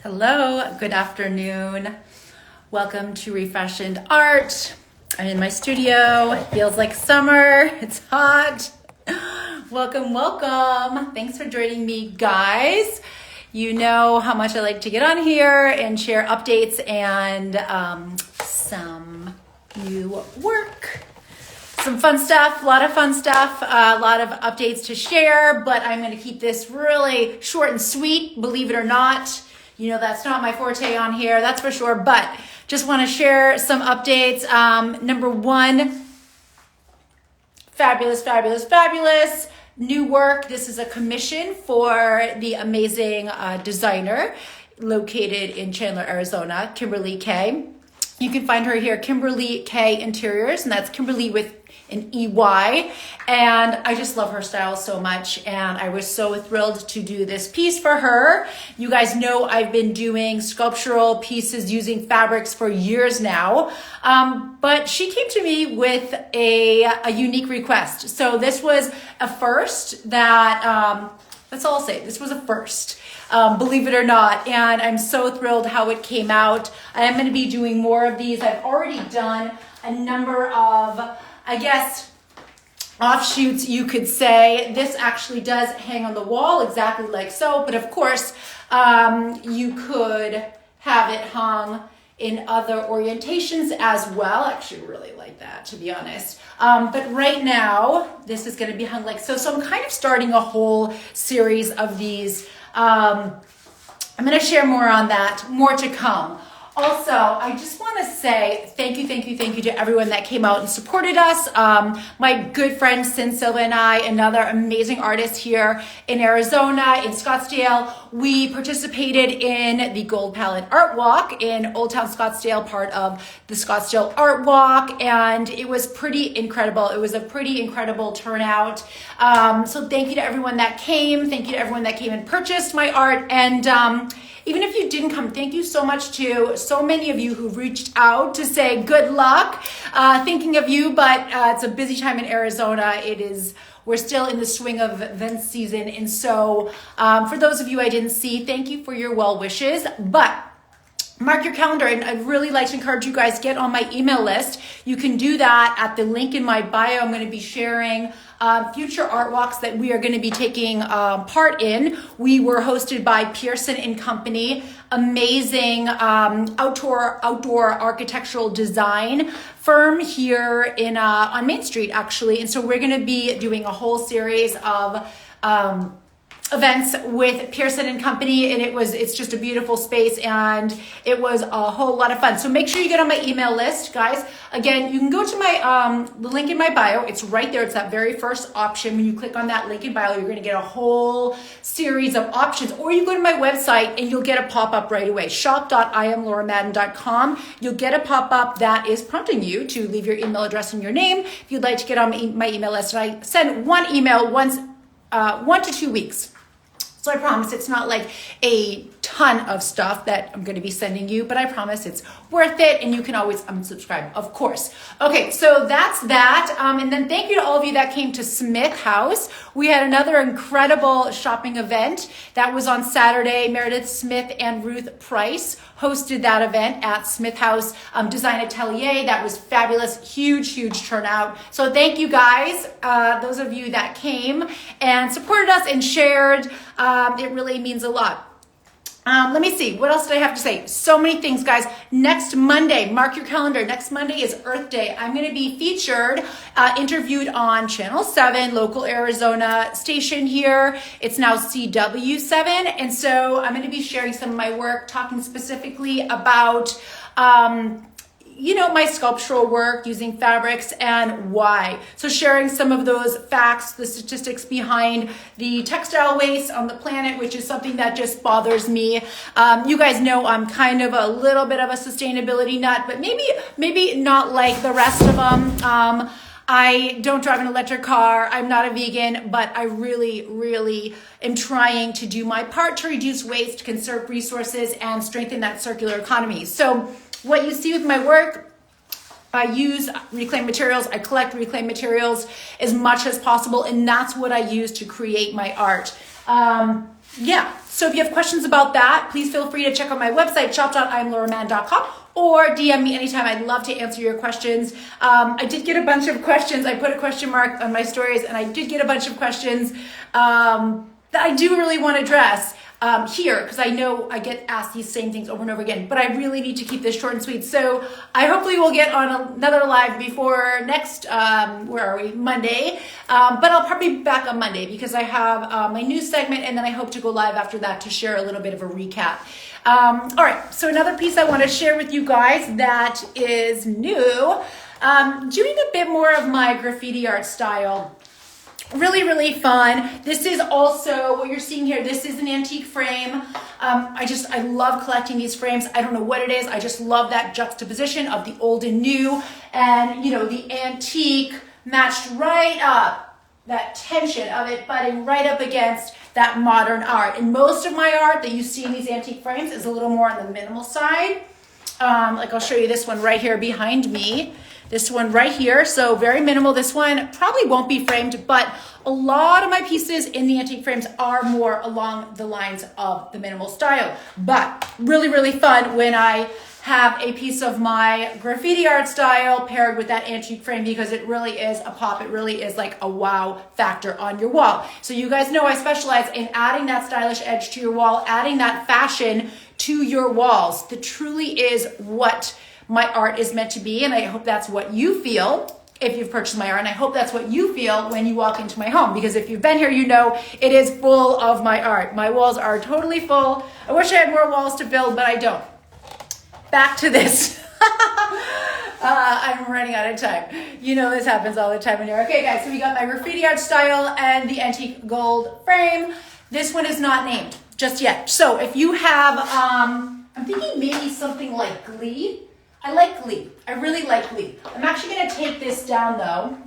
Hello, good afternoon. Welcome to Refreshened Art. I'm in my studio. It feels like summer. It's hot. Welcome, welcome. Thanks for joining me, guys. You know how much I like to get on here and share updates and some new work. Some fun stuff, a lot of fun stuff, a lot of updates to share, but I'm going to keep this really short and sweet, believe it or not. You know, that's not my forte on here, that's for sure, but just want to share some updates. Number one, fabulous, fabulous, fabulous. New work. This is a commission for the amazing designer located in Chandler, Arizona, Kimberly K. You can find her here, Kimberly K Interiors, and that's Kimberly with an EY. And I just love her style so much. And I was so thrilled to do this piece for her. You guys know I've been doing sculptural pieces using fabrics for years now. But she came to me with a unique request. So this was a first that, that's all I'll say. This was a first. Believe it or not. And I'm so thrilled how it came out. I am going to be doing more of these. I've already done a number of, I guess, offshoots, you could say. This actually does hang on the wall exactly like so. But of course, you could have it hung in other orientations as well. I actually really like that, to be honest. But right now, this is going to be hung like so. So I'm kind of starting a whole series of these. I'm going to share more on that, more to come. Also, I just want to say thank you to everyone that came out and supported us. My good friend Sin Silva and I, another amazing artist here in Arizona, in Scottsdale, we participated in the Gold Palette Art Walk in Old Town Scottsdale, part of the Scottsdale Art Walk, and it was pretty incredible. It was a pretty incredible turnout. So thank you to everyone that came. Thank you to everyone that came and purchased my art. And even if you didn't come, thank you so much to so many of you who reached out to say good luck. Thinking of you, but it's a busy time in Arizona. We're still in the swing of event season. And so for those of you I didn't see, thank you for your well wishes. But mark your calendar, and I'd really like to encourage you guys, get on my email list. You can do that at the link in my bio. I'm going to be sharing future art walks that we are going to be taking part in. We were hosted by Pearson & Company, amazing outdoor architectural design firm here in on Main Street, actually. And so we're going to be doing a whole series of events with Pearson & Company, and it's just a beautiful space, and it was a whole lot of fun. So make sure you get on my email list, guys. Again, you can go to my the link in my bio. It's right there. It's that very first option. When you click on that link in bio, you're going to get a whole series of options, or you go to my website and you'll get a pop-up right away. shop.iamlauramadden.com. You'll get a pop-up that is prompting you to leave your email address and your name if you'd like to get on my email list. And I send one email once 1 to 2 weeks. So I promise it's not like a ton of stuff that I'm going to be sending you, but I promise it's worth it, and you can always unsubscribe, of course. Okay, so that's that. And then thank you to all of you that came to Smith House. We had another incredible shopping event that was on Saturday. Meredith Smith and Ruth Price hosted that event at Smith House Design Atelier. That was fabulous. Huge turnout. So thank you guys, those of you that came and supported us and shared. It really means a lot. Let me see. What else did I have to say? So many things, guys. Next Monday, mark your calendar. Next Monday is Earth Day. I'm going to be featured, interviewed on Channel 7, local Arizona station here. It's now CW7. And so I'm going to be sharing some of my work, talking specifically about, my sculptural work using fabrics and why. So sharing some of those facts, the statistics behind the textile waste on the planet, which is something that just bothers me. You guys know I'm kind of a little bit of a sustainability nut, but maybe not like the rest of them. I don't drive an electric car. I'm not a vegan, but I really am trying to do my part to reduce waste, conserve resources, and strengthen that circular economy. So what you see with my work, I use reclaimed materials. I collect reclaimed materials as much as possible, and that's what I use to create my art. Yeah, so if you have questions about that, please feel free to check out my website, shop.imlauramann.com, or DM me anytime. I'd love to answer your questions. I did get a bunch of questions. I put a question mark on my stories, and I did get a bunch of questions that I do really want to address here, because I know I get asked these same things over and over again, but I really need to keep this short and sweet. So I hopefully will get on another live before next, Monday. But I'll probably be back on Monday because I have my news segment, and then I hope to go live after that to share a little bit of a recap. All right, so another piece I want to share with you guys that is new, doing a bit more of my graffiti art style. Really, really fun. This is also what you're seeing here. This is an antique frame. I love collecting these frames. I don't know what it is. I just love that juxtaposition of the old and new, and the antique matched right up, that tension of it butting right up against that modern art. And most of my art that you see in these antique frames is a little more on the minimal side. Like I'll show you this one right here behind me. This one right here, so very minimal. This one probably won't be framed, but a lot of my pieces in the antique frames are more along the lines of the minimal style. But really, really fun when I have a piece of my graffiti art style paired with that antique frame, because it really is a pop. It really is like a wow factor on your wall. So you guys know I specialize in adding that stylish edge to your wall, adding that fashion to your walls. That truly is what my art is meant to be, and I hope that's what you feel if you've purchased my art, and I hope that's what you feel when you walk into my home, because if you've been here, you know it is full of my art. My walls are totally full. I wish I had more walls to build, but I don't. Back to this. I'm running out of time. You know this happens all the time in here. Okay, guys, so we got my graffiti art style and the antique gold frame. This one is not named just yet. So if you have, I'm thinking maybe something like Glee. I like Glee. I really like Glee. I'm actually going to take this down, though.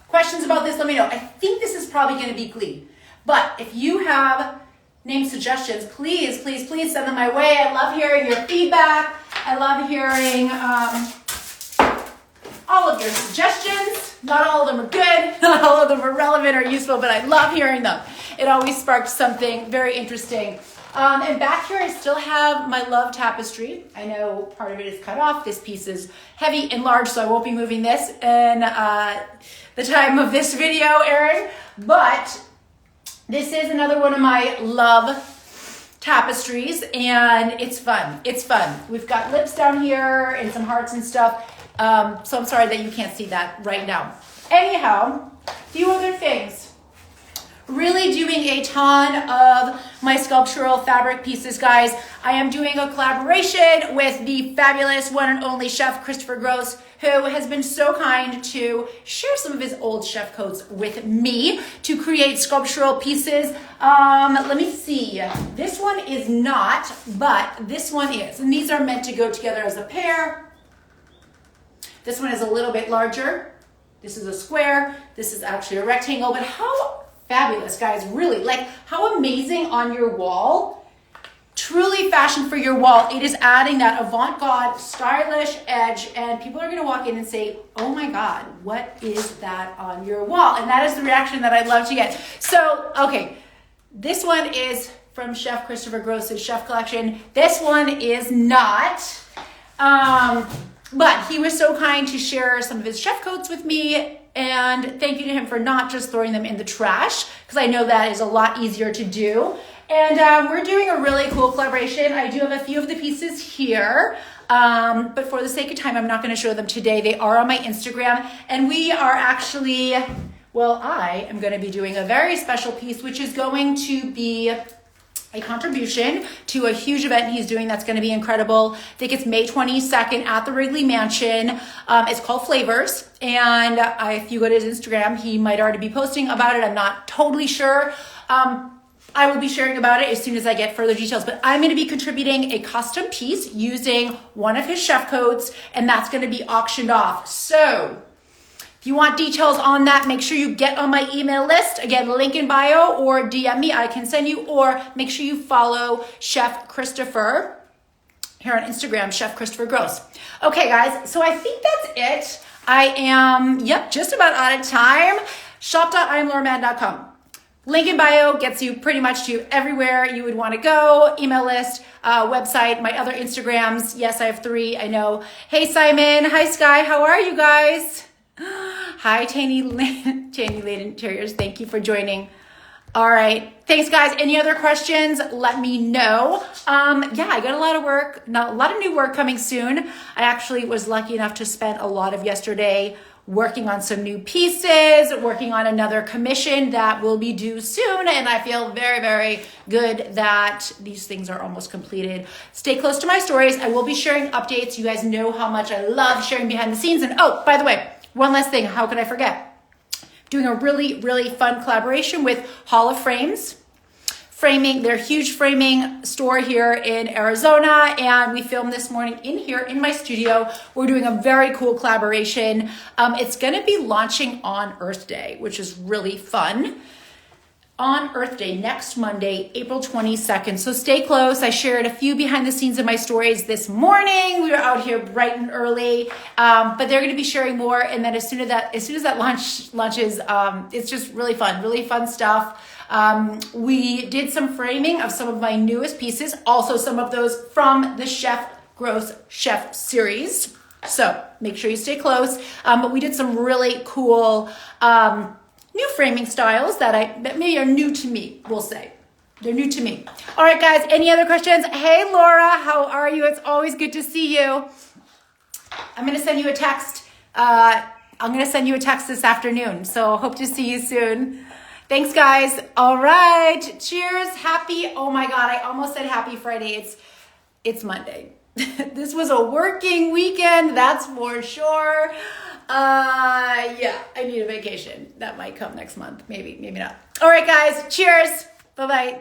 Questions about this, let me know. I think this is probably going to be Glee. But if you have name suggestions, please, please, please send them my way. I love hearing your feedback. I love hearing all of your suggestions. Not all of them are good. Not all of them are relevant or useful, but I love hearing them. It always sparks something very interesting. And back here, I still have my love tapestry. I know part of it is cut off. This piece is heavy and large, so I won't be moving this in the time of this video airing. But this is another one of my love tapestries, and it's fun. It's fun. We've got lips down here and some hearts and stuff. So I'm sorry that you can't see that right now. Anyhow, a few other things. Really doing a ton of my sculptural fabric pieces, guys. I am doing a collaboration with the fabulous one and only chef Christopher Gross, who has been so kind to share some of his old chef codes with me to create sculptural pieces. Let me see. This one is not, but this one is. And these are meant to go together as a pair. This one is a little bit larger. This is a square. This is actually a rectangle, but how fabulous, guys, really. Like, how amazing on your wall. Truly fashioned for your wall. It is adding that avant-garde, stylish edge, and people are going to walk in and say, oh my God, what is that on your wall? And that is the reaction that I love to get. So, okay, this one is from Chef Christopher Gross's Chef Collection. This one is not. But he was so kind to share some of his chef coats with me, and thank you to him for not just throwing them in the trash, because I know that is a lot easier to do. And we're doing a really cool collaboration. I do have a few of the pieces here, but for the sake of time, I'm not going to show them today. They are on my Instagram, and we are actually, well, I am going to be doing a very special piece, which is going to be a contribution to a huge event he's doing that's going to be incredible. I think it's May 22nd at the Wrigley Mansion. It's called Flavors. And if you go to his Instagram, he might already be posting about it. I'm not totally sure. I will be sharing about it as soon as I get further details. But I'm going to be contributing a custom piece using one of his chef codes, and that's going to be auctioned off. So if you want details on that, make sure you get on my email list. Again, link in bio, or DM me, I can send you, or make sure you follow Chef Christopher here on Instagram, Chef Christopher Gross. Okay, guys, so I think that's it. I am, just about out of time. Shop.imlauramann.com. Link in bio gets you pretty much to everywhere you would want to go. Email list, website, my other Instagrams. Yes, I have 3, I know. Hey, Simon. Hi, Sky. How are you guys? Hi, Tanny Lane Interiors. Thank you for joining. All right. Thanks, guys. Any other questions? Let me know. Yeah, I got a lot of work, a lot of new work coming soon. I actually was lucky enough to spend a lot of yesterday working on some new pieces, working on another commission that will be due soon. And I feel very, very good that these things are almost completed. Stay close to my stories. I will be sharing updates. You guys know how much I love sharing behind the scenes. And oh, by the way, one last thing. How could I forget? Doing a really, really fun collaboration with Hall of Frames. Framing, their huge framing store here in Arizona, and we filmed this morning in here in my studio. We're doing a very cool collaboration. It's gonna be launching on Earth Day, which is really fun. On Earth Day, next Monday, April 22nd. So stay close. I shared a few behind the scenes of my stories this morning. We were out here bright and early, but they're going to be sharing more. And then as soon as that launches, it's just really fun stuff. We did some framing of some of my newest pieces, also some of those from the Chef Gross Chef series. So make sure you stay close. But we did some really cool, new framing styles that maybe are new to me, we'll say. They're new to me. All right, guys, any other questions? Hey, Laura, how are you? It's always good to see you. I'm going to send you a text. I'm going to send you a text this afternoon. So hope to see you soon. Thanks, guys. All right. Cheers. Oh my God, I almost said happy Friday. It's Monday. This was a working weekend, that's for sure. Yeah, I need a vacation. That might come next month. Maybe not. All right, guys. Cheers. Bye-bye.